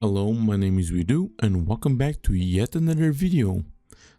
Hello, my name is Wedoo and welcome back to yet another video.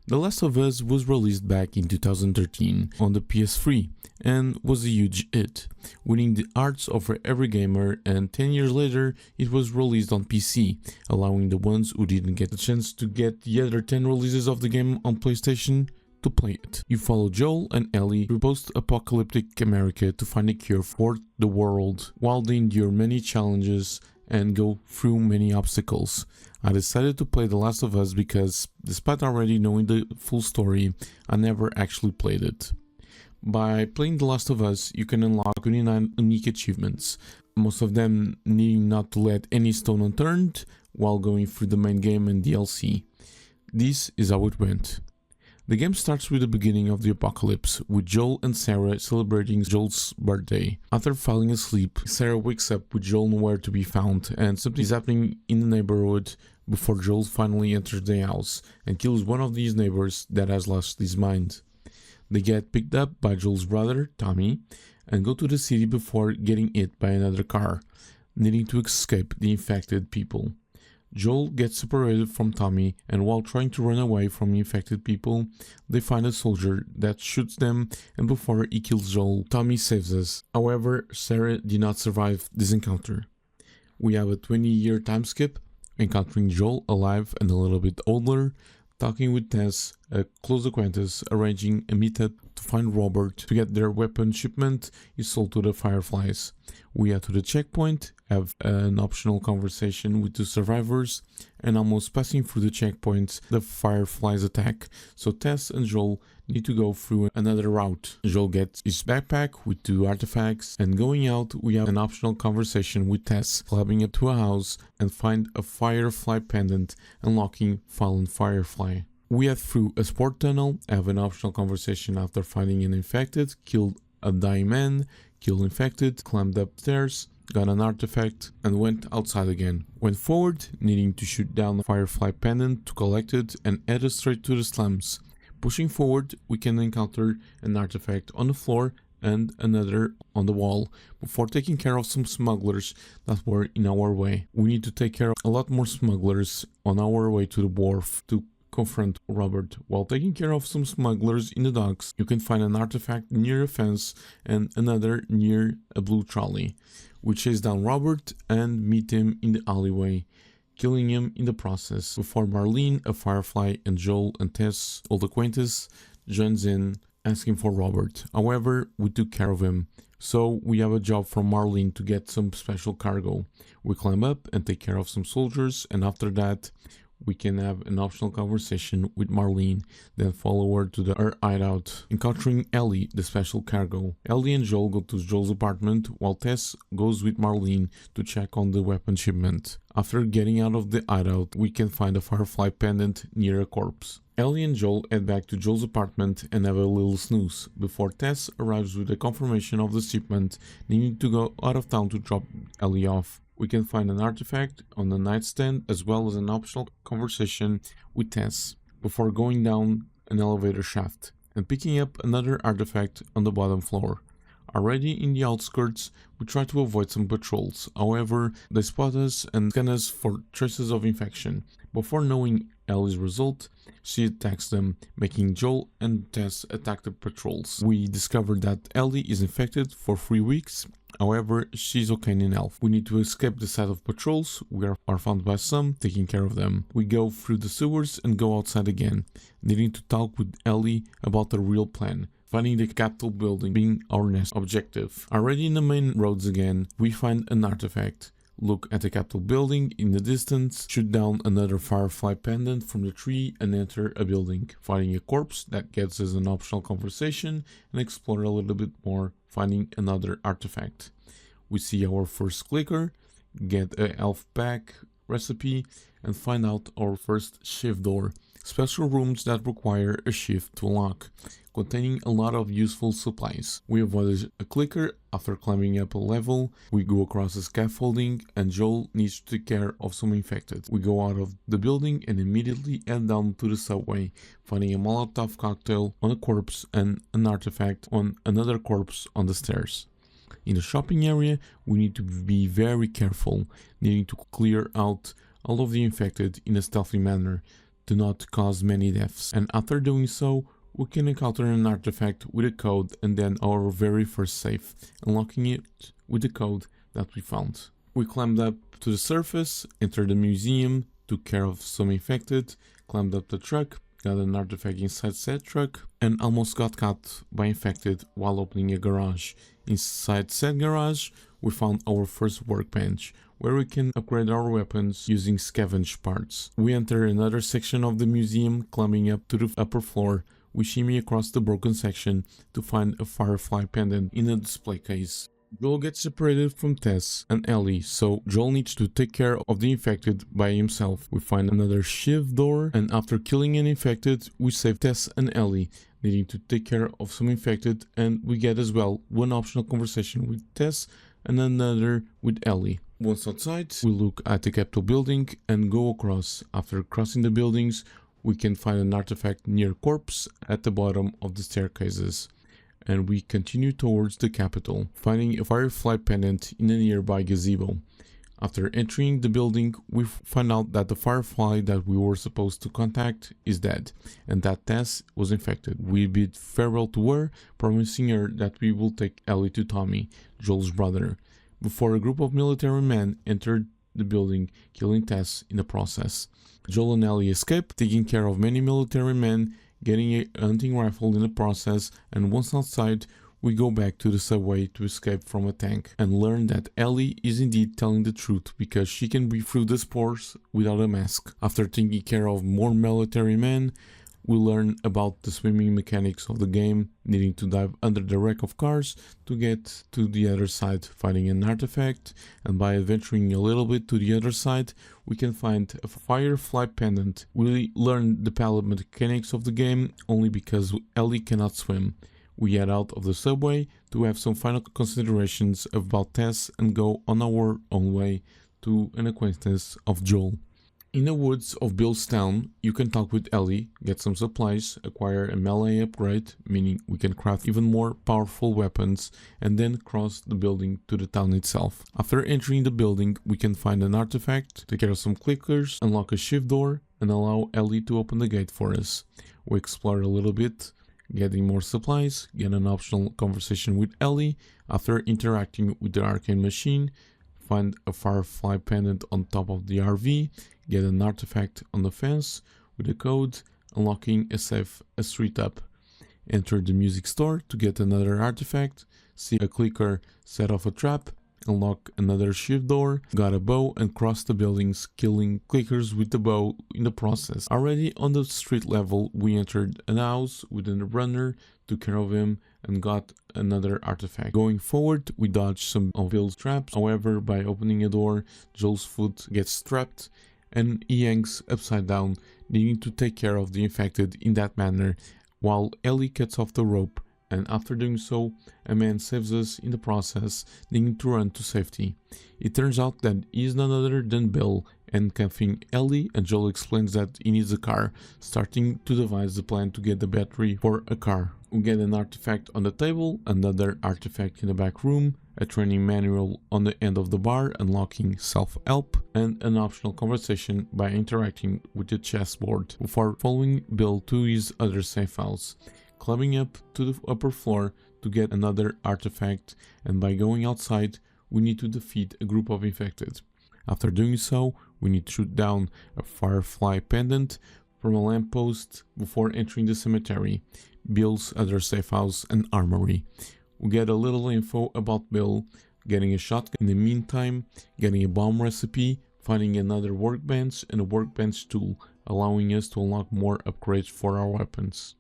The Last of Us was released back in 2013 on the PS3 and was a huge hit, winning the hearts of every gamer, and 10 years later it was released on PC, allowing the ones who didn't get the chance to get the other 10 releases of the game on PlayStation to play it. You follow Joel and Ellie through post-apocalyptic America to find a cure for the world, while they endure many challenges and go through many obstacles. I decided to play The Last of Us because, despite already knowing the full story, I never actually played it. By playing The Last of Us, you can unlock 29 unique achievements, most of them needing not to let any stone unturned while going through the main game and DLC. This is how it went. The game starts with the beginning of the apocalypse, with Joel and Sarah celebrating Joel's birthday. After falling asleep, Sarah wakes up with Joel nowhere to be found, and something is happening in the neighborhood before Joel finally enters the house and kills one of these neighbors that has lost his mind. They get picked up by Joel's brother, Tommy, and go to the city before getting hit by another car, needing to escape the infected people. Joel gets separated from Tommy, and while trying to run away from the infected people, they find a soldier that shoots them, and before he kills Joel, Tommy saves us. However, Sarah did not survive this encounter. We have a 20-year time skip, encountering Joel alive and a little bit older, talking with Tess, a close acquaintance, arranging a meetup to find Robert to get their weapon shipment is sold to the Fireflies. We head to the checkpoint, have an optional conversation with the survivors, and almost passing through the checkpoint, the Fireflies attack, so Tess and Joel need to go through another route. Joel gets his backpack with 2 artifacts, and going out we have an optional conversation with Tess, climbing up to a house and find a Firefly pendant, unlocking Fallen Firefly. We head through a sport tunnel, have an optional conversation after finding an infected, killed a dying man, killed infected, climbed upstairs, got an artifact, and went outside again. Went forward, needing to shoot down the Firefly pendant to collect it, and headed straight to the slums. Pushing forward, we can encounter an artifact on the floor and another on the wall, before taking care of some smugglers that were in our way. We need to take care of a lot more smugglers on our way to the wharf to confront Robert. While taking care of some smugglers in the docks, you can find an artifact near a fence and another near a blue trolley. We chase down Robert and meet him in the alleyway, killing him in the process, before Marlene, a Firefly, and Joel and Tess, old acquaintance, joins in asking for Robert. However, we took care of him, so we have a job from Marlene to get some special cargo. We climb up and take care of some soldiers, and after that we can have an optional conversation with Marlene, then follow her to her hideout, encountering Ellie, the special cargo. Ellie and Joel go to Joel's apartment, while Tess goes with Marlene to check on the weapon shipment. After getting out of the hideout, we can find a Firefly pendant near a corpse. Ellie and Joel head back to Joel's apartment and have a little snooze, before Tess arrives with a confirmation of the shipment, needing to go out of town to drop Ellie off. We can find an artifact on the nightstand as well as an optional conversation with Tess, before going down an elevator shaft and picking up another artifact on the bottom floor. Already in the outskirts, we try to avoid some patrols, however they spot us and scan us for traces of infection. Before knowing Ellie's result, she attacks them, making Joel and Tess attack the patrols. We discover that Ellie is infected for 3 weeks. However, she's okay in health. We need to escape the site of patrols. We are found by some, taking care of them. We go through the sewers and go outside again, needing to talk with Ellie about the real plan, finding the Capitol building being our next objective. Already in the main roads again, we find an artifact. Look at the Capitol building in the distance, shoot down another Firefly pendant from the tree and enter a building, finding a corpse that gets us an optional conversation, and explore a little bit more, finding another artifact. We see our first clicker, get a health pack recipe, and find out our first shift door, special rooms that require a shift to unlock, containing a lot of useful supplies. We avoid a clicker after climbing up a level. We go across the scaffolding and Joel needs to take care of some infected. We go out of the building and immediately head down to the subway, finding a Molotov cocktail on a corpse and an artifact on another corpse on the stairs. In the shopping area, we need to be very careful, needing to clear out all of the infected in a stealthy manner to not cause many deaths. And after doing so, we can encounter an artifact with a code and then our very first safe, unlocking it with the code that we found. We climbed up to the surface, entered the museum, took care of some infected, climbed up the truck, got an artifact inside said truck, and almost got caught by infected while opening a garage. Inside said garage, we found our first workbench, where we can upgrade our weapons using scavenge parts. We enter another section of the museum, climbing up to the upper floor. We shimmy across the broken section to find a firefly pendant in a display case. Joel gets separated from Tess and Ellie, so Joel needs to take care of the infected by himself. We find another shiv door, and after killing an infected, we save Tess and Ellie, needing to take care of some infected, and we get as well one optional conversation with Tess and another with Ellie. Once outside, we look at the Capitol building and go across. After crossing the buildings, we can find an artifact near corpse at the bottom of the staircases. And we continue towards the Capitol, finding a firefly pendant in a nearby gazebo. After entering the building, we find out that the firefly that we were supposed to contact is dead, and that Tess was infected. We bid farewell to her, promising her that we will take Ellie to Tommy, Joel's brother, before a group of military men entered the building, killing Tess in the process. Joel and Ellie escape, taking care of many military men, getting a hunting rifle in the process, and once outside, we go back to the subway to escape from a tank and learn that Ellie is indeed telling the truth because she can breathe through the spores without a mask. After taking care of more military men, we learn about the swimming mechanics of the game, needing to dive under the wreck of cars to get to the other side, finding an artifact, and by adventuring a little bit to the other side, we can find a firefly pendant. We learn the pallet mechanics of the game only because Ellie cannot swim. We head out of the subway to have some final considerations about Tess and go on our own way to an acquaintance of Joel. In the woods of Bill's town, you can talk with Ellie, get some supplies, acquire a melee upgrade, meaning we can craft even more powerful weapons, and then cross the building to the town itself. After entering the building, we can find an artifact, take care of some clickers, unlock a shift door, and allow Ellie to open the gate for us. We explore a little bit, getting more supplies, get an optional conversation with Ellie. After interacting with the arcane machine, find a firefly pendant on top of the RV, get an artifact on the fence with a code, unlocking a safe a street up. Enter the music store to get another artifact, see a clicker set off a trap, unlock another shift door, got a bow and cross the buildings, killing clickers with the bow in the process. Already on the street level, we entered an house with a runner, took care of him and got another artifact. Going forward, we dodged some of Bill's traps. However, by opening a door, Joel's foot gets trapped and he hangs upside down, needing to take care of the infected in that manner, while Ellie cuts off the rope, and after doing so, a man saves us in the process, needing to run to safety. It turns out that he is none other than Bill, handcuffing Ellie, and Joel explains that he needs a car, starting to devise the plan to get the battery for a car. We get an artifact on the table, another artifact in the back room, a training manual on the end of the bar unlocking self-help, and an optional conversation by interacting with the chessboard before following Bill to his other safe house, climbing up to the upper floor to get another artifact, and by going outside we need to defeat a group of infected. After doing so, we need to shoot down a firefly pendant from a lamppost before entering the cemetery, Bill's other safe house and armory. We get a little info about Bill, getting a shotgun in the meantime, getting a bomb recipe, finding another workbench and a workbench tool, allowing us to unlock more upgrades for our weapons.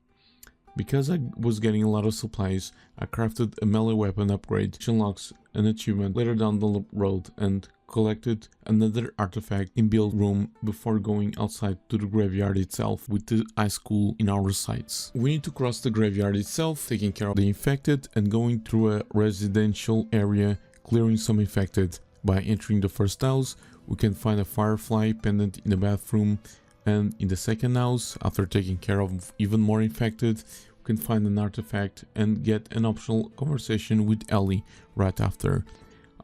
Because I was getting a lot of supplies, I crafted a melee weapon upgrade which unlocks an achievement later down the road and collected another artifact in Bill's room before going outside to the graveyard itself with the high school in our sights. We need to cross the graveyard itself, taking care of the infected and going through a residential area, clearing some infected. By entering the first house, we can find a firefly pendant in the bathroom, and in the second house, after taking care of even more infected, we can find an artifact and get an optional conversation with Ellie right after.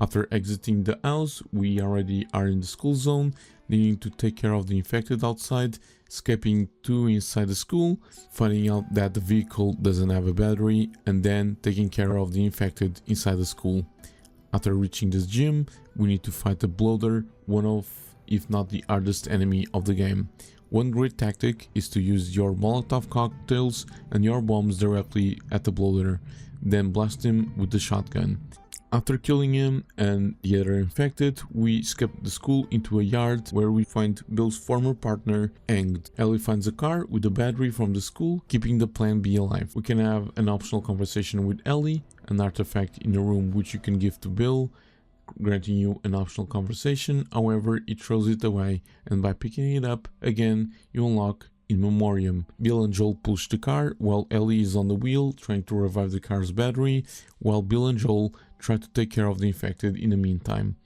After exiting the house, we already are in the school zone, needing to take care of the infected outside, escaping to inside the school, finding out that the vehicle doesn't have a battery, and then taking care of the infected inside the school. After reaching this gym, we need to fight the bloater, one of, if not the hardest enemy of the game. One great tactic is to use your Molotov cocktails and your bombs directly at the bloater, then blast him with the shotgun. After killing him and the other infected, we escape the school into a yard where we find Bill's former partner hanged. Ellie finds a car with a battery from the school, keeping the Plan B alive. We can have an optional conversation with Ellie, an artifact in the room which you can give to Bill, granting you an optional conversation. However, it throws it away, and by picking it up again, you unlock In Memoriam. Bill and Joel push the car while Ellie is on the wheel trying to revive the car's battery, while Bill and Joel try to take care of the infected in the meantime.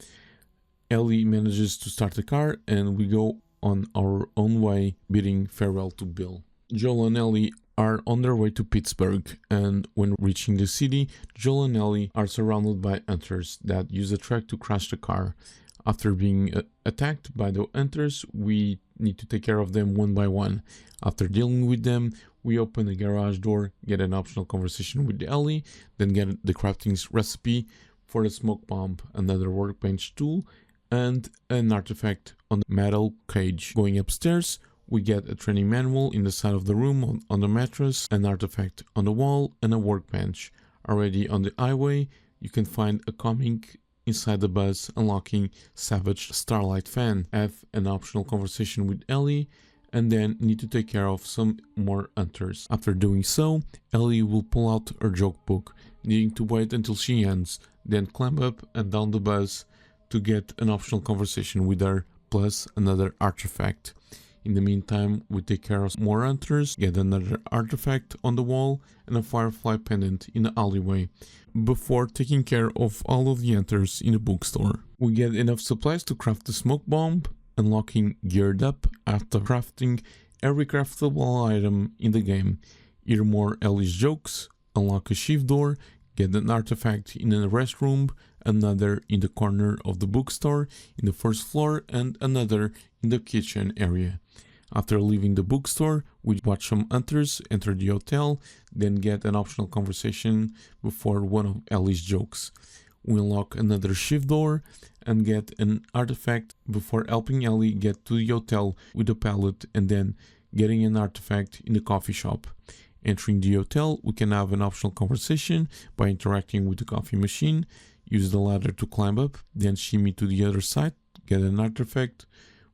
Ellie manages to start the car and we go on our own way, bidding farewell to Bill. Joel and Ellie are on their way to Pittsburgh, and when reaching the city, Joel and Ellie are surrounded by hunters that use a truck to crash the car. After being attacked by the hunters, we need to take care of them one by one. After dealing with them, we open the garage door, get an optional conversation with Ellie, then get the crafting recipe for the smoke bomb, another workbench tool, and an artifact on the metal cage. Going upstairs, we get a training manual in the side of the room on the mattress, an artifact on the wall, and a workbench. Already on the highway, you can find a comic inside the bus, unlocking Savage Starlight Fan. Have an optional conversation with Ellie, and then need to take care of some more hunters. After doing so, Ellie will pull out her joke book, needing to wait until she ends, then climb up and down the bus to get an optional conversation with her, plus another artifact. In the meantime, we take care of more hunters, get another artifact on the wall, and a firefly pendant in the alleyway, before taking care of all of the hunters in the bookstore. We get enough supplies to craft the smoke bomb, unlocking Geared Up after crafting every craftable item in the game. Hear more Ellie's jokes, unlock a shift door, get an artifact in a restroom, another in the corner of the bookstore in the first floor, and another in the kitchen area. After leaving the bookstore, we watch some hunters enter the hotel, then get an optional conversation before one of Ellie's jokes. We unlock another shift door and get an artifact before helping Ellie get to the hotel with a pallet and then getting an artifact in the coffee shop. Entering the hotel, we can have an optional conversation by interacting with the coffee machine, use the ladder to climb up, then shimmy to the other side, get an artifact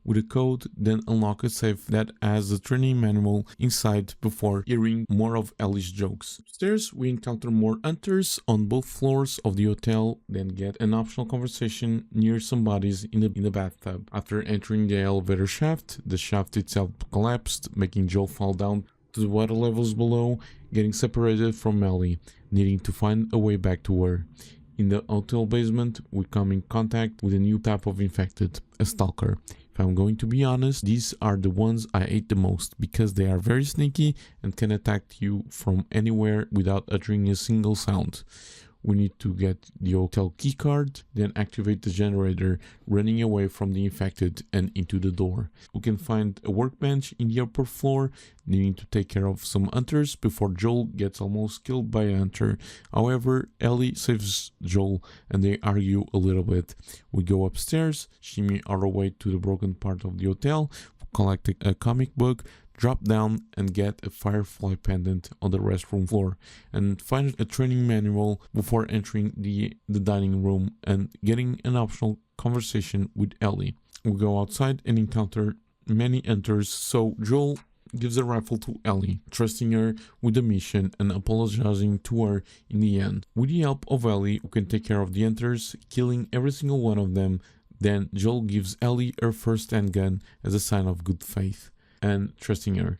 with a code, then unlock a safe that has a training manual inside before hearing more of Ellie's jokes. Upstairs, we encounter more hunters on both floors of the hotel, then get an optional conversation near some bodies in the bathtub. After entering the elevator shaft, the shaft itself collapsed, making Joel fall down to the water levels below, getting separated from Ellie, needing to find a way back to her. In the hotel basement, we come in contact with a new type of infected, a stalker. If I'm going to be honest, these are the ones I hate the most because they are very sneaky and can attack you from anywhere without uttering a single sound. We need to get the hotel keycard, then activate the generator, running away from the infected and into the door. We can find a workbench in the upper floor, needing to take care of some hunters before Joel gets almost killed by a hunter. However, Ellie saves Joel and they argue a little bit. We go upstairs, shimmy our way to the broken part of the hotel, collect a comic book, drop down and get a firefly pendant on the restroom floor, and find a training manual before entering the dining room and getting an optional conversation with Ellie. We go outside and encounter many hunters, so Joel gives a rifle to Ellie, trusting her with the mission and apologizing to her in the end. With the help of Ellie, we can take care of the hunters, killing every single one of them. Then Joel gives Ellie her first handgun as a sign of good faith and trusting her.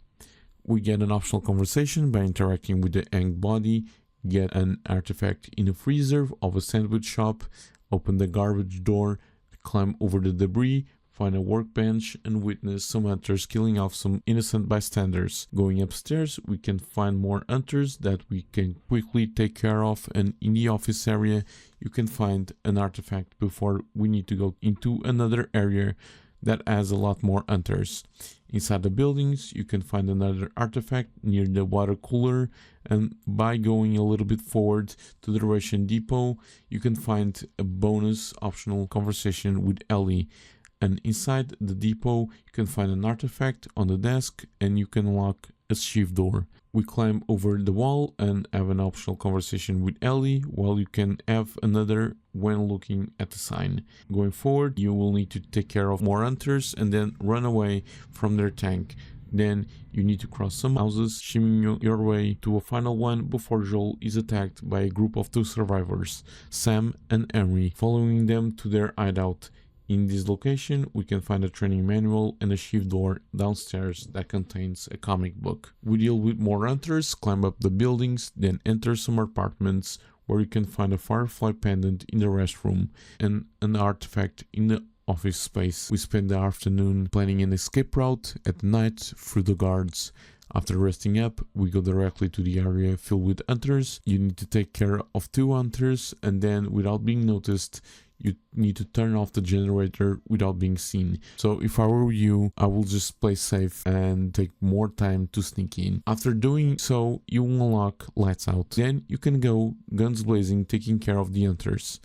We get an optional conversation by interacting with the hanged body, get an artifact in the freezer of a sandwich shop, open the garbage door, climb over the debris, find a workbench, and witness some hunters killing off some innocent bystanders. Going upstairs, we can find more hunters that we can quickly take care of, and in the office area, you can find an artifact before we need to go into another area that has a lot more hunters. Inside the buildings, you can find another artifact near the water cooler, and by going a little bit forward to the Russian depot, you can find a bonus optional conversation with Ellie. And inside the depot, you can find an artifact on the desk, and you can unlock a shift door. We climb over the wall and have an optional conversation with Ellie, while you can have another when looking at the sign. Going forward, you will need to take care of more hunters and then run away from their tank. Then you need to cross some houses, shimming your way to a final one before Joel is attacked by a group of 2 survivors, Sam and Henry, following them to their hideout. In this location, we can find a training manual and a shift door downstairs that contains a comic book. We deal with more hunters, climb up the buildings, then enter some apartments where you can find a firefly pendant in the restroom and an artifact in the office space. We spend the afternoon planning an escape route at night through the guards. After resting up, we go directly to the area filled with hunters. You need to take care of 2 hunters, and then without being noticed, you need to turn off the generator without being seen. So if I were you, I will just play safe and take more time to sneak in. After doing so, you will unlock lights out. Then you can go guns blazing, taking care of the hunters.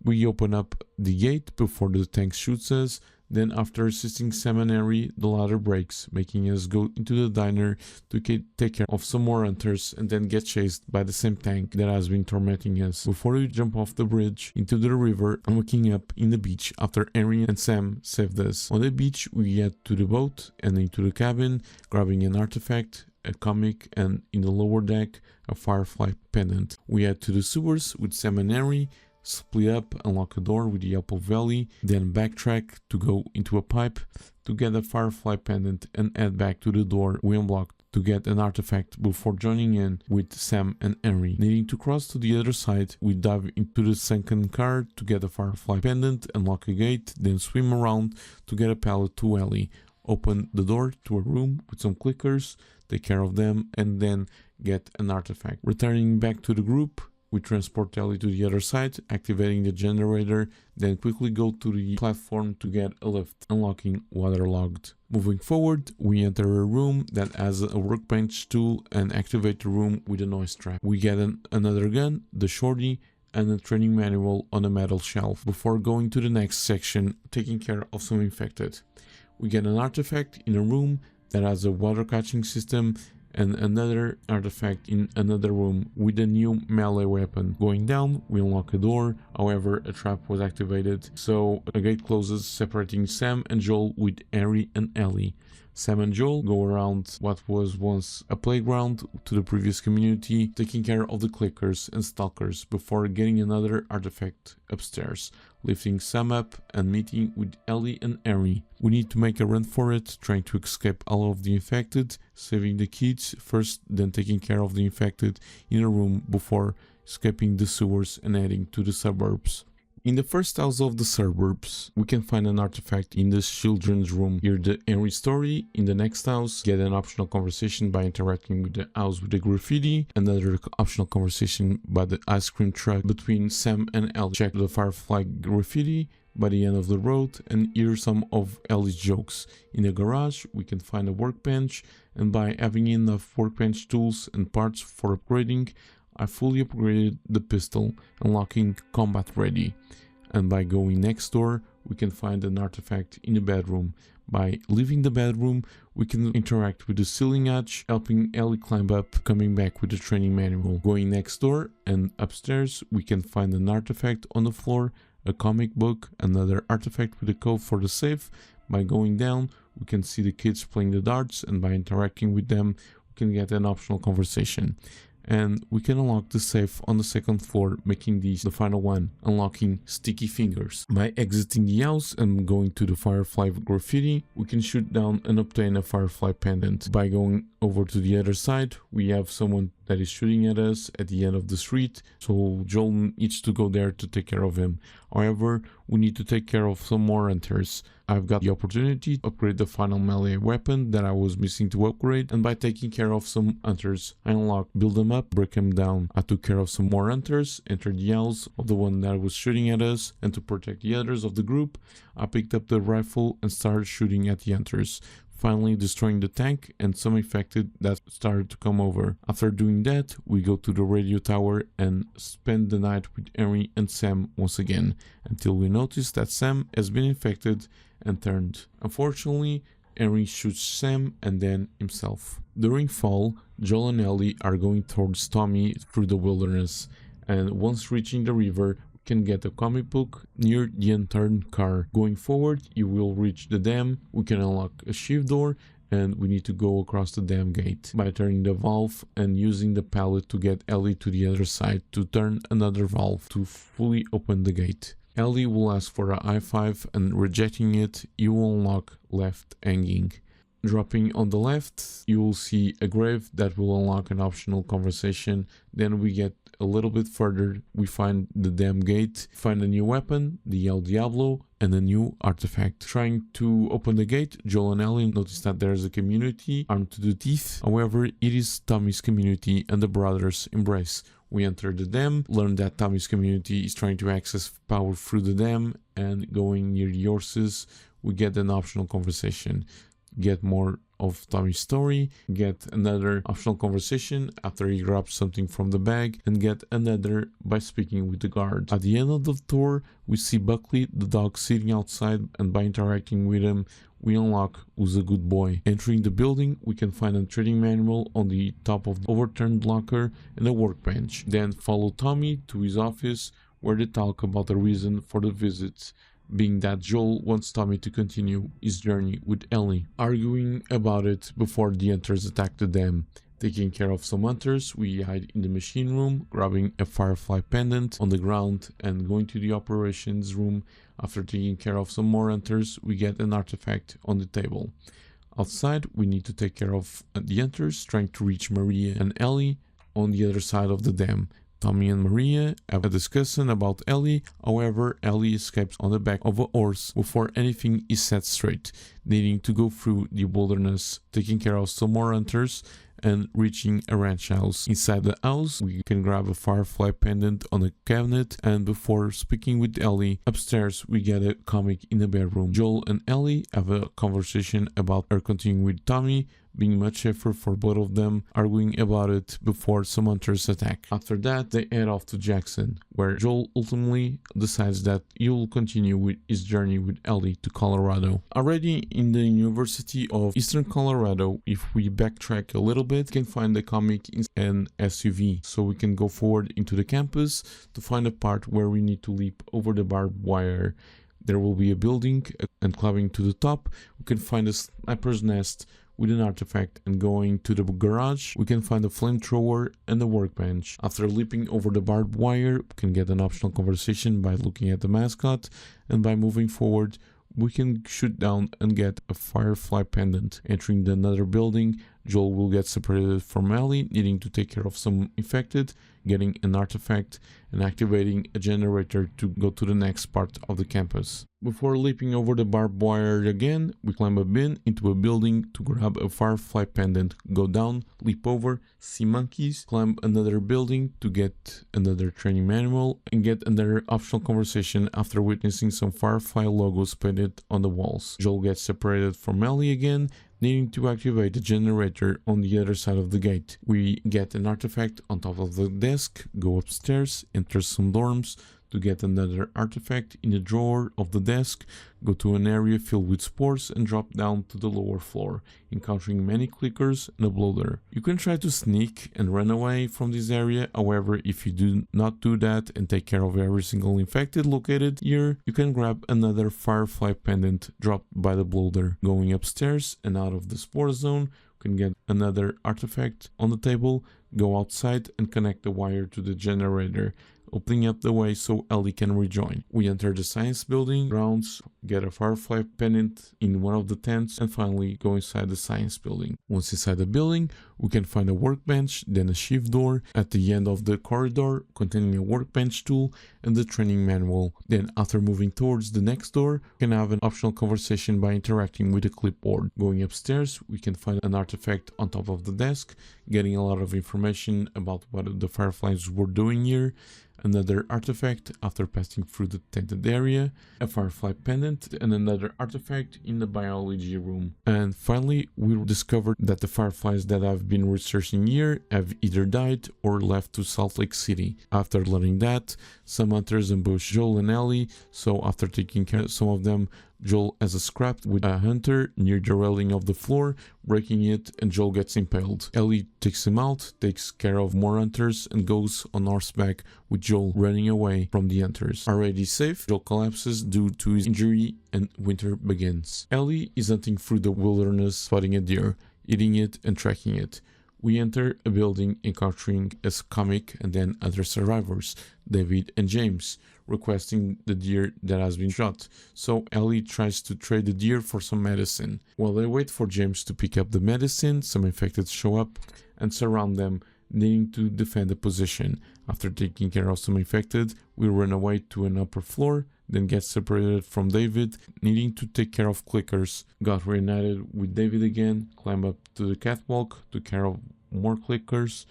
We open up the gate before the tank shoots us. Then after assisting Sam and Henry, the ladder breaks, making us go into the diner to take care of some more hunters and then get chased by the same tank that has been tormenting us. Before we jump off the bridge into the river and waking up in the beach after Henry and Sam saved us. On the beach, we get to the boat and into the cabin, grabbing an artifact, a comic, and in the lower deck, a firefly pendant. We head to the sewers with Sam and Henry, split up, unlock a door with the help of Ellie, then backtrack to go into a pipe to get a firefly pendant and head back to the door we unlocked to get an artifact before joining in with Sam and Henry. Needing to cross to the other side, we dive into the sunken car to get a firefly pendant, unlock a gate, then swim around to get a pallet to Ellie, open the door to a room with some clickers, take care of them, and then get an artifact. Returning back to the group, we transport Ellie to the other side, activating the generator, then quickly go to the platform to get a lift, unlocking waterlogged. Moving forward, we enter a room that has a workbench tool and activate the room with a noise trap. We get another gun, the shorty, and a training manual on a metal shelf, before going to the next section, taking care of some infected. We get an artifact in a room that has a water catching system and another artifact in another room with a new melee weapon. Going down, we unlock a door, however a trap was activated, so a gate closes separating Sam and Joel with Henry and Ellie. Sam and Joel go around what was once a playground to the previous community, taking care of the clickers and stalkers before getting another artifact upstairs, lifting Sam up and meeting with Ellie and Henry. We need to make a run for it, trying to escape all of the infected, saving the kids first, then taking care of the infected in a room before escaping the sewers and heading to the suburbs. In the first house of the suburbs, we can find an artifact in the children's room. Hear the Henry story. In the next house, get an optional conversation by interacting with the house with the graffiti. Another optional conversation by the ice cream truck between Sam and Ellie. Check the firefly graffiti by the end of the road and hear some of Ellie's jokes. In the garage, we can find a workbench, and by having enough workbench tools and parts for upgrading, I fully upgraded the pistol, unlocking combat ready. And by going next door, we can find an artifact in the bedroom. By leaving the bedroom, we can interact with the ceiling hatch, helping Ellie climb up, coming back with the training manual. Going next door and upstairs, we can find an artifact on the floor, a comic book, another artifact with a code for the safe. By going down, we can see the kids playing the darts, and by interacting with them, we can get an optional conversation. And we can unlock the safe on the second floor, making this the final one, unlocking sticky fingers. By exiting the house and going to the firefly graffiti, we can shoot down and obtain a firefly pendant. By going over to the other side, we have someone that is shooting at us at the end of the street, so Joel needs to go there to take care of him. However, we need to take care of some more hunters. I've got the opportunity to upgrade the final melee weapon that I was missing to upgrade, and by taking care of some hunters, I unlocked build them up, break them down. I took care of some more hunters, entered the house of the one that was shooting at us, and to protect the others of the group, I picked up the rifle and started shooting at the hunters, finally destroying the tank and some infected that started to come over. After doing that, we go to the radio tower and spend the night with Henry and Sam once again, until we notice that Sam has been infected and turned. Unfortunately, Henry shoots Sam and then himself. During fall, Joel and Ellie are going towards Tommy through the wilderness, and once reaching the river, can get a comic book near the unturned car. Going forward, you will reach the dam, we can unlock a shift door, and we need to go across the dam gate by turning the valve and using the pallet to get Ellie to the other side to turn another valve to fully open the gate. Ellie will ask for a high five, and rejecting it, you will unlock left hanging. Dropping on the left, you will see a grave that will unlock an optional conversation. Then we get a little bit further, we find the dam gate, find a new weapon, the El Diablo, and a new artifact. Trying to open the gate, Joel and Ellie notice that there is a community armed to the teeth. However, it is Tommy's community and the brothers embrace. We enter the dam, learn that Tommy's community is trying to access power through the dam, and going near the horses, we get an optional conversation. Get more of Tommy's story, get another optional conversation after he grabs something from the bag, and get another by speaking with the guard. At the end of the tour, we see Buckley, the dog, sitting outside, and by interacting with him, we unlock who's a good boy. Entering the building, we can find a trading manual on the top of the overturned locker and a workbench. Then follow Tommy to his office, where they talk about the reason for the visit, being that Joel wants Tommy to continue his journey with Ellie. Arguing about it before the hunters attack the dam. Taking care of some hunters, we hide in the machine room, grabbing a firefly pendant on the ground and going to the operations room. After taking care of some more hunters, we get an artifact on the table. Outside, we need to take care of the hunters, trying to reach Maria and Ellie on the other side of the dam. Tommy and Maria have a discussion about Ellie, however, Ellie escapes on the back of a horse before anything is set straight, needing to go through the wilderness, taking care of some more hunters, and reaching a ranch house. Inside the house, we can grab a firefly pendant on a cabinet, and before speaking with Ellie, upstairs we get a comic in the bedroom. Joel and Ellie have a conversation about her continuing with Tommy, being much safer for both of them, arguing about it before some hunters attack. After that, they head off to Jackson, where Joel ultimately decides that he will continue with his journey with Ellie to Colorado. Already in the University of Eastern Colorado, if we backtrack a little bit, we can find the comic in an SUV, so we can go forward into the campus to find a part where we need to leap over the barbed wire. There will be a building, and climbing to the top, we can find a sniper's nest with an artifact, and going to the garage, we can find a flamethrower and a workbench. After leaping over the barbed wire, we can get an optional conversation by looking at the mascot, and by moving forward, we can shoot down and get a firefly pendant. Entering another building, Joel will get separated from Ellie, needing to take care of some infected, getting an artifact, and activating a generator to go to the next part of the campus. Before leaping over the barbed wire again, we climb a bin into a building to grab a firefly pendant, go down, leap over, see monkeys, climb another building to get another training manual, and get another optional conversation after witnessing some firefly logos painted on the walls. Joel gets separated from Ellie again, needing to activate the generator on the other side of the gate. We get an artifact on top of the desk, go upstairs, enter some dorms to get another artifact in the drawer of the desk, go to an area filled with spores and drop down to the lower floor, encountering many clickers and a bloater. You can try to sneak and run away from this area, however, if you do not do that and take care of every single infected located here, you can grab another firefly pendant dropped by the bloater. Going upstairs and out of the spore zone, you can get another artifact on the table, go outside and connect the wire to the generator. opening up the way so Ellie can rejoin. We enter the science building grounds, get a firefly pendant in one of the tents, and finally go inside the science building. Once inside the building, we can find a workbench, then a shift door at the end of the corridor containing a workbench tool and the training manual. Then after moving towards the next door, we can have an optional conversation by interacting with the clipboard. Going upstairs, we can find an artifact on top of the desk, getting a lot of information about what the fireflies were doing here. Another artifact after passing through the tented area, a firefly pendant, and another artifact in the biology room. And finally, we discovered that the fireflies that I've been researching here have either died or left to Salt Lake City. After learning that, some hunters ambush Joel and Ellie, so after taking care of some of them, Joel has a scrap with a hunter near the railing of the floor, breaking it, and Joel gets impaled. Ellie takes him out, takes care of more hunters, and goes on horseback with Joel running away from the hunters. Already safe, Joel collapses due to his injury and winter begins. Ellie is hunting through the wilderness, spotting a deer, eating it and tracking it. We enter a building encountering a comic and then other survivors, David and James, requesting the deer that has been shot. So Ellie tries to trade the deer for some medicine. While they wait for James to pick up the medicine, some infected show up and surround them, needing to defend the position. After taking care of some infected, we run away to an upper floor, then get separated from David, needing to take care of clickers. Got reunited with David again, climb up to the catwalk, took care of more clickers,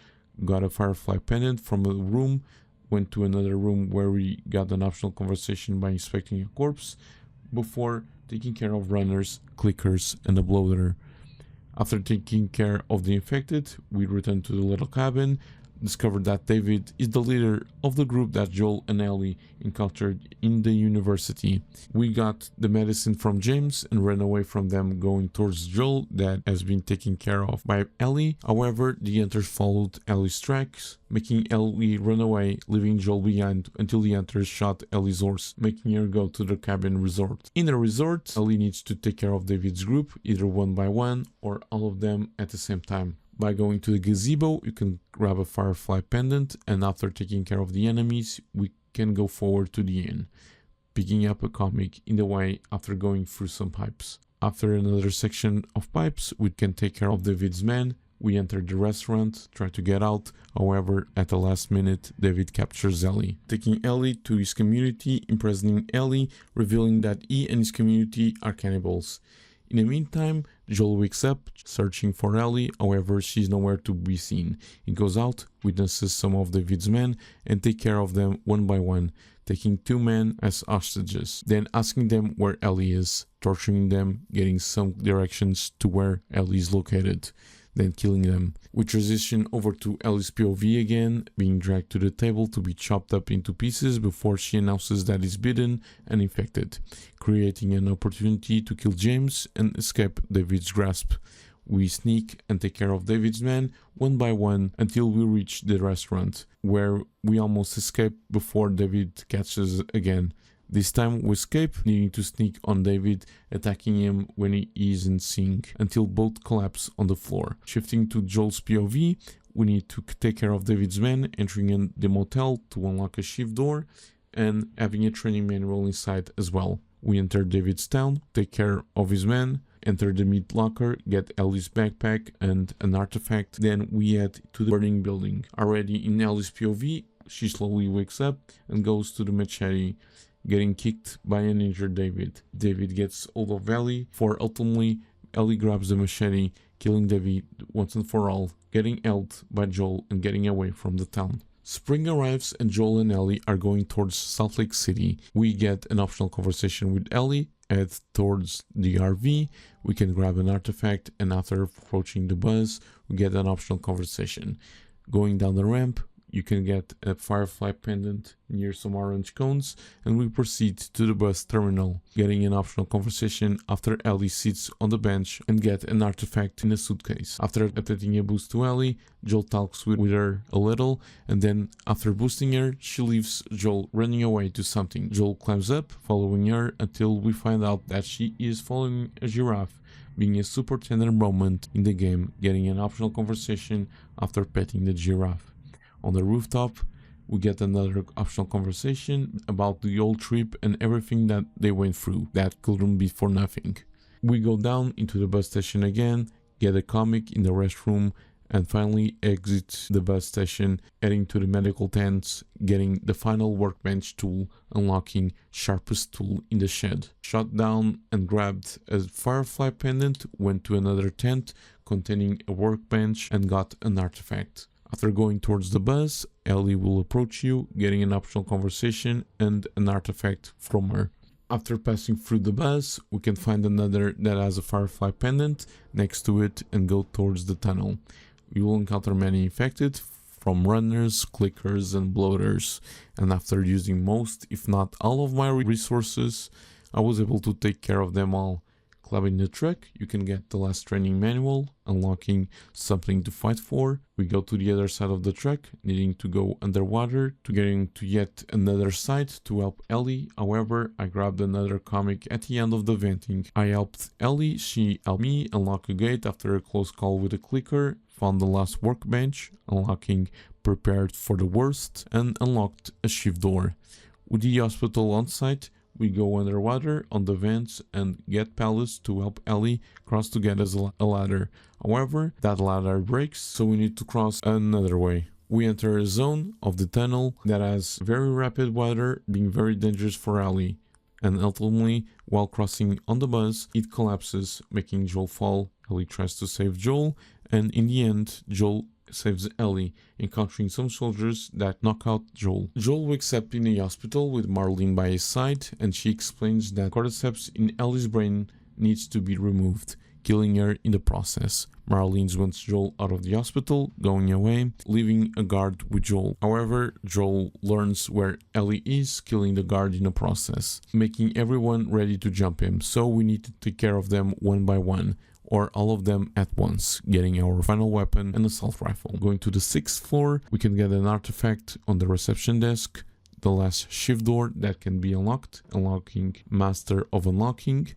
got a firefly pendant from a room, went to another room where we got an optional conversation by inspecting a corpse, before taking care of runners, clickers, and a bloater. After taking care of the infected, we return to the little cabin, discovered that David is the leader of the group that Joel and Ellie encountered in the university. We got the medicine from James and ran away from them, going towards Joel that has been taken care of by Ellie. However, the hunters followed Ellie's tracks, making Ellie run away, leaving Joel behind until the hunters shot Ellie's horse, making her go to the cabin resort. In the resort, Ellie needs to take care of David's group, either one by one or all of them at the same time. By going to the gazebo, you can grab a firefly pendant, and after taking care of the enemies, we can go forward to the inn, picking up a comic in the way after going through some pipes. After another section of pipes, we can take care of David's men. We enter the restaurant, try to get out, however, at the last minute, David captures Ellie, taking Ellie to his community, imprisoning Ellie, revealing that he and his community are cannibals. In the meantime, Joel wakes up, searching for Ellie, however she's nowhere to be seen. He goes out, witnesses some of David's men, and takes care of them one by one, taking 2 men as hostages, then asking them where Ellie is, torturing them, getting some directions to where Ellie is located, then killing them. We transition over to Ellie's POV again, being dragged to the table to be chopped up into pieces before she announces that he's bitten and infected, creating an opportunity to kill James and escape David's grasp. We sneak and take care of David's men one by one until we reach the restaurant, where we almost escape before David catches us again. This time we escape, needing to sneak on David, attacking him when he is in sync, until both collapse on the floor. Shifting to Joel's POV, we need to take care of David's men, entering in the motel to unlock a shift door, and having a training manual inside as well. We enter David's town, take care of his men, enter the meat locker, get Ellie's backpack and an artifact, then we head to the burning building. Already in Ellie's POV, she slowly wakes up and goes to the machete, getting kicked by an injured David. David gets hold of Ellie, for ultimately Ellie grabs the machete, killing David once and for all, getting held by Joel and getting away from the town. Spring arrives and Joel and Ellie are going towards Salt Lake City. We get an optional conversation with Ellie, head towards the RV, we can grab an artifact, and after approaching the bus, we get an optional conversation. Going down the ramp, you can get a firefly pendant near some orange cones, and we proceed to the bus terminal, getting an optional conversation after Ellie sits on the bench and get an artifact in a suitcase. After updating a boost to Ellie, Joel talks with her a little, and then after boosting her, she leaves Joel running away to something. Joel climbs up, following her until we find out that she is following a giraffe, being a super tender moment in the game, getting an optional conversation after petting the giraffe. On the rooftop, we get another optional conversation about the old trip and everything that they went through that couldn't be for nothing. We go down into the bus station again, get a comic in the restroom, and finally exit the bus station, heading to the medical tents, getting the final workbench tool, unlocking sharpest tool in the shed. Shot down and grabbed a firefly pendant, went to another tent containing a workbench and got an artifact. After going towards the bus, Ellie will approach you, getting an optional conversation and an artifact from her. After passing through the bus, we can find another that has a firefly pendant next to it and go towards the tunnel. You will encounter many infected, from runners, clickers and bloaters, and after using most, if not all of my resources, I was able to take care of them all. Clubbing the truck, you can get the last training manual, unlocking something to fight for. We go to the other side of the truck, needing to go underwater to getting to yet another site to help Ellie. However, I grabbed another comic at the end of the venting. I helped Ellie, she helped me unlock a gate after a close call with a clicker, found the last workbench, unlocking prepared for the worst, and unlocked a shift door. With the hospital on site, we go underwater on the vents and get pallets to help Ellie cross to get us a ladder. However, that ladder breaks, so we need to cross another way. We enter a zone of the tunnel that has very rapid water, being very dangerous for Ellie. And ultimately, while crossing on the bus, it collapses, making Joel fall. Ellie tries to save Joel, and in the end, Joel saves Ellie, encountering some soldiers that knock out Joel. Joel wakes up in the hospital with Marlene by his side, and she explains that cordyceps in Ellie's brain needs to be removed, killing her in the process. Marlene wants Joel out of the hospital, going away, leaving a guard with Joel. However, Joel learns where Ellie is, killing the guard in the process, making everyone ready to jump him, so we need to take care of them one by one, or all of them at once, getting our final weapon, an assault rifle. Going to the 6th floor, we can get an artifact on the reception desk, the last shift door that can be unlocked, unlocking Master of Unlocking,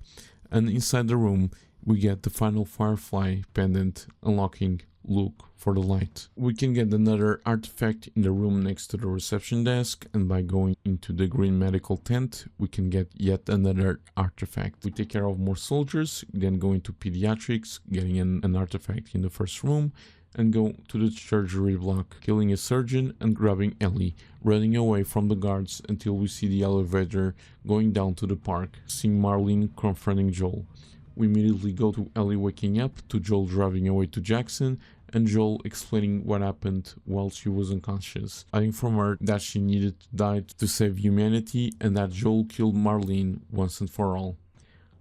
and inside the room, we get the final firefly pendant, unlocking Look for the light. We can get another artifact in the room next to the reception desk, and by going into the green medical tent, we can get yet another artifact. We take care of more soldiers, then go into pediatrics, getting an artifact in the first room, and go to the surgery block, killing a surgeon and grabbing Ellie, running away from the guards until we see the elevator going down to the park, seeing Marlene confronting Joel. We immediately go to Ellie waking up, to Joel driving away to Jackson, and Joel explaining what happened while she was unconscious, hiding from her that she needed to die to save humanity and that Joel killed Marlene once and for all.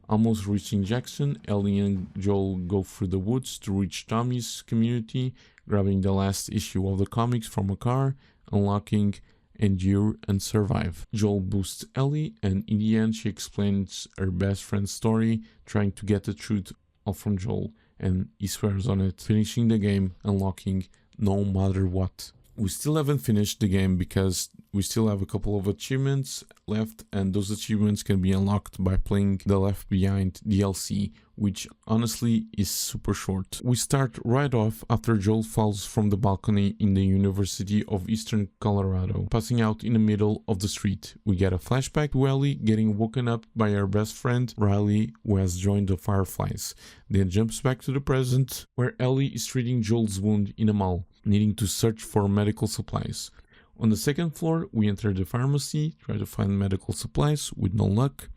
Almost reaching Jackson, Ellie and Joel go through the woods to reach Tommy's community, grabbing the last issue of the comics from a car, unlocking Endure and Survive. Joel boosts Ellie, and in the end she explains her best friend's story, trying to get the truth all from Joel, and he swears on it, finishing the game, unlocking No Matter What. We still haven't finished the game because we still have a couple of achievements left, and those achievements can be unlocked by playing the Left Behind DLC, which honestly is super short. We start right off after Joel falls from the balcony in the University of Eastern Colorado, passing out in the middle of the street. We get a flashback to Ellie getting woken up by her best friend Riley, who has joined the Fireflies. Then jumps back to the present, where Ellie is treating Joel's wound in a mall, needing to search for medical supplies. On the 2nd floor, we enter the pharmacy, try to find medical supplies with no luck,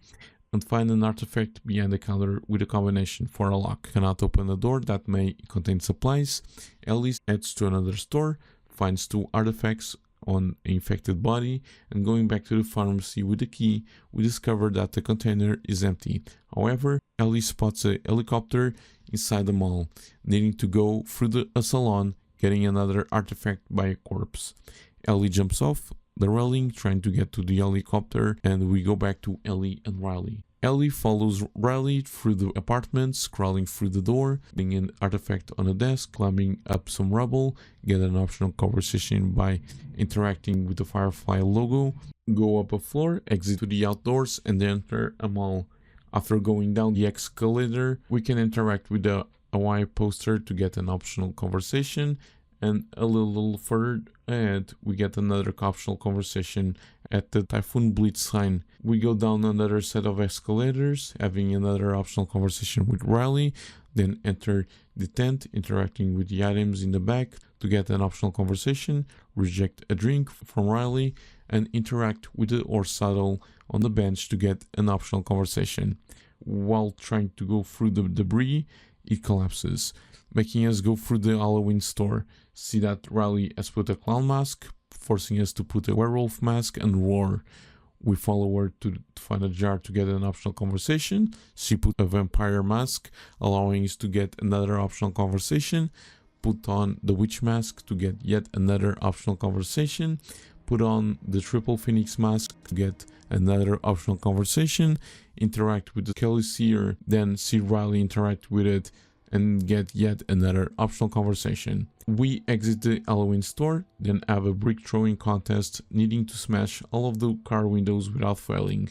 and find an artifact behind the counter with a combination for a lock. Cannot open a door that may contain supplies. Ellie heads to another store, finds 2 artifacts on an infected body, and going back to the pharmacy with the key, we discover that the container is empty. However, Ellie spots a helicopter inside the mall, needing to go through a salon, getting another artifact by a corpse. Ellie jumps off the railing, trying to get to the helicopter, and we go back to Ellie and Riley. Ellie follows Riley through the apartments, crawling through the door, getting an artifact on a desk, climbing up some rubble, get an optional conversation by interacting with the Firefly logo, go up a floor, exit to the outdoors, and then enter a mall. After going down the escalator, we can interact with the Hawaii poster to get an optional conversation, And a little further ahead, we get another optional conversation at the Typhoon Blitz sign. We go down another set of escalators, having another optional conversation with Riley, then enter the tent, interacting with the items in the back to get an optional conversation, reject a drink from Riley, and interact with the horse saddle on the bench to get an optional conversation. While trying to go through the debris, it collapses, making us go through the Halloween store. See that Riley has put a clown mask, forcing us to put a werewolf mask and roar. We follow her to find a jar to get an optional conversation. She put a vampire mask, allowing us to get another optional conversation. Put on the witch mask to get yet another optional conversation. Put on the triple phoenix mask to get another optional conversation. Interact with the Kelly Seer, then see Riley interact with it and get yet another optional conversation. We exit the Halloween store, then have a brick throwing contest, needing to smash all of the car windows without failing.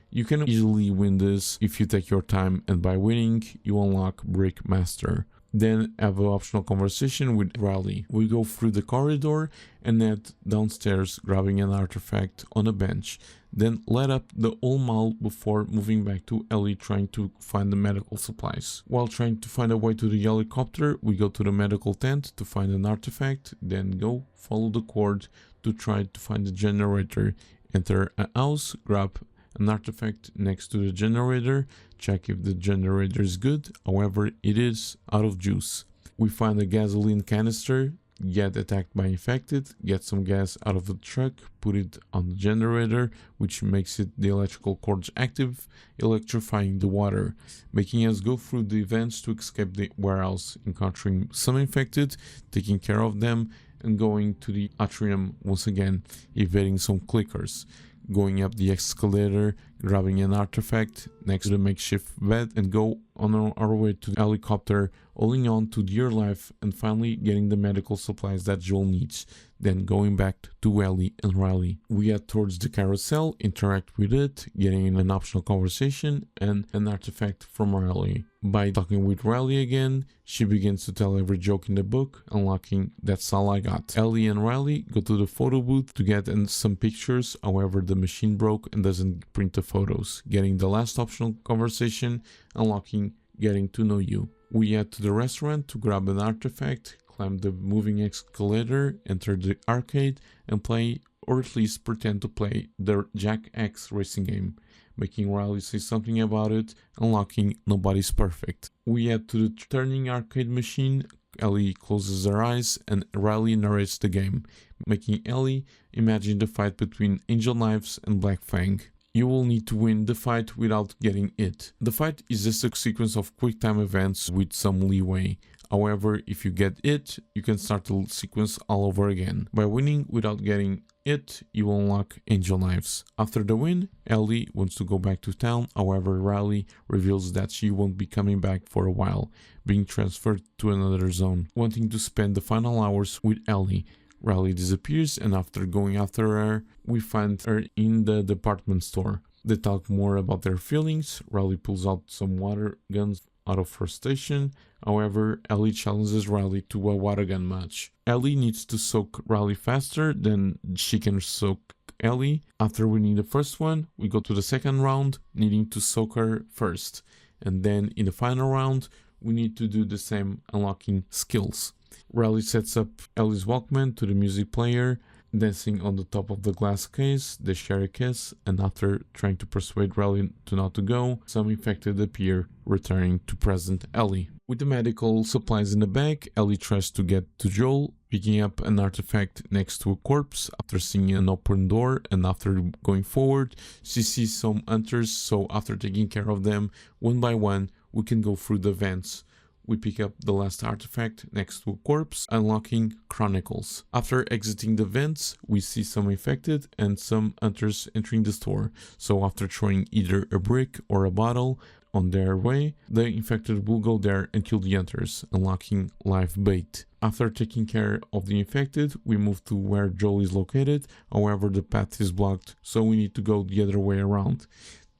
You can easily win this if you take your time, and by winning, you unlock Brick Master. Then have an optional conversation with Riley. We go through the corridor and head downstairs, grabbing an artifact on a bench. Then let up the whole mall before moving back to Ellie, trying to find the medical supplies. While trying to find a way to the helicopter, we go to the medical tent to find an artifact, then go follow the cord to try to find the generator. Enter a house, grab an artifact next to the generator, check if the generator is good, however it is out of juice. We find a gasoline canister, get attacked by infected, get some gas out of the truck, put it on the generator, which makes it the electrical cords active, electrifying the water, making us go through the vents to escape the warehouse, encountering some infected, taking care of them, and going to the atrium once again, evading some clickers. Going up the escalator, grabbing an artifact next to the makeshift bed, and go on our way to the helicopter, holding on to dear life and finally getting the medical supplies that Joel needs. Then going back to Ellie and Riley. We head towards the carousel, interact with it, getting an optional conversation and an artifact from Riley. By talking with Riley again, she begins to tell every joke in the book, unlocking That's All I Got. Ellie and Riley go to the photo booth to get some pictures, however the machine broke and doesn't print the photos, getting the last optional conversation, unlocking Getting to Know You. We head to the restaurant to grab an artifact, climb the moving escalator, enter the arcade, and play, or at least pretend to play, the Jack X racing game, making Riley say something about it, unlocking Nobody's Perfect. We head to the turning arcade machine, Ellie closes her eyes, and Riley narrates the game, making Ellie imagine the fight between Angel Knives and Black Fang. You will need to win the fight without getting it. The fight is just a sequence of quick time events with some leeway. However, if you get it, you can start the sequence all over again. By winning without getting it, you will unlock Angel Knives. After the win, Ellie wants to go back to town, however Riley reveals that she won't be coming back for a while, being transferred to another zone. Wanting to spend the final hours with Ellie, Riley disappears, and after going after her, we find her in the department store. They talk more about their feelings. Riley pulls out some water guns out of her station. However, Ellie challenges Riley to a water gun match. Ellie needs to soak Riley faster than she can soak Ellie. After winning the first one, we go to the second round, needing to soak her first. And then in the final round, we need to do the same, unlocking skills. Riley sets up Ellie's Walkman to the music player, dancing on the top of the glass case. They share a kiss, and after trying to persuade Riley to not to go, some infected appear, returning to present Ellie. With the medical supplies in the bag, Ellie tries to get to Joel, picking up an artifact next to a corpse after seeing an open door, and after going forward, she sees some hunters, so after taking care of them, one by one, we can go through the vents. We pick up the last artifact next to a corpse, unlocking Chronicles. After exiting the vents, we see some infected and some hunters entering the store, so after throwing either a brick or a bottle on their way, the infected will go there and kill the hunters, unlocking Live Bait. After taking care of the infected, we move to where Joel is located, however the path is blocked, so we need to go the other way around,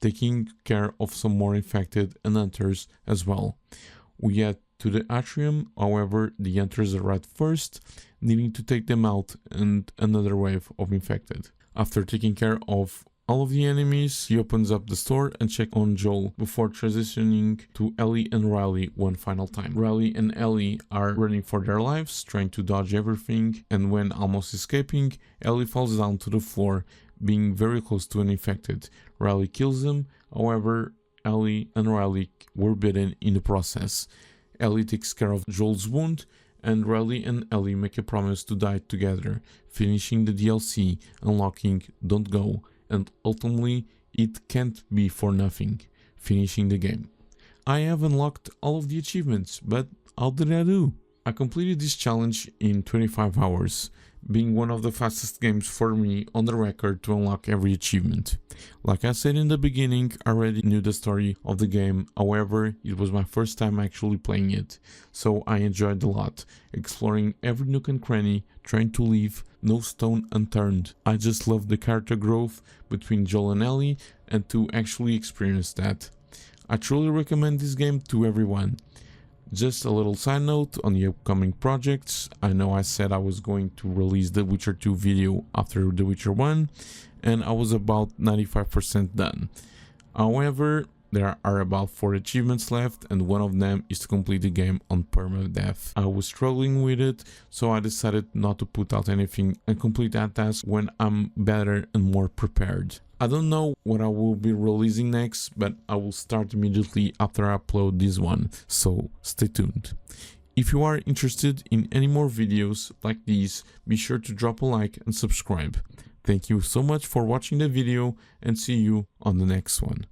taking care of some more infected and hunters as well. We head to the atrium. However, the hunters arrived first, needing to take them out and another wave of infected. After taking care of all of the enemies, he opens up the store and checks on Joel before transitioning to Ellie and Riley one final time. Riley and Ellie are running for their lives, trying to dodge everything, and when almost escaping, Ellie falls down to the floor, being very close to an infected. Riley kills him, however, Ellie and Riley were bitten in the process. Ellie takes care of Joel's wound, and Riley and Ellie make a promise to die together, finishing the DLC, unlocking Don't Go, and ultimately it can't be for nothing, finishing the game. I have unlocked all of the achievements, but how did I do? I completed this challenge in 25 hours, being one of the fastest games for me on the record to unlock every achievement. Like I said in the beginning, I already knew the story of the game, however, it was my first time actually playing it, so I enjoyed a lot, exploring every nook and cranny, trying to leave no stone unturned. I just loved the character growth between Joel and Ellie, and to actually experience that. I truly recommend this game to everyone. Just a little side note on the upcoming projects. I know I said I was going to release the Witcher 2 video after The Witcher 1, and I was about 95% done. However, there are about 4 achievements left, and one of them is to complete the game on permadeath. I was struggling with it, so I decided not to put out anything and complete that task when I'm better and more prepared. I don't know what I will be releasing next, but I will start immediately after I upload this one, so stay tuned. If you are interested in any more videos like these, be sure to drop a like and subscribe. Thank you so much for watching the video, and see you on the next one.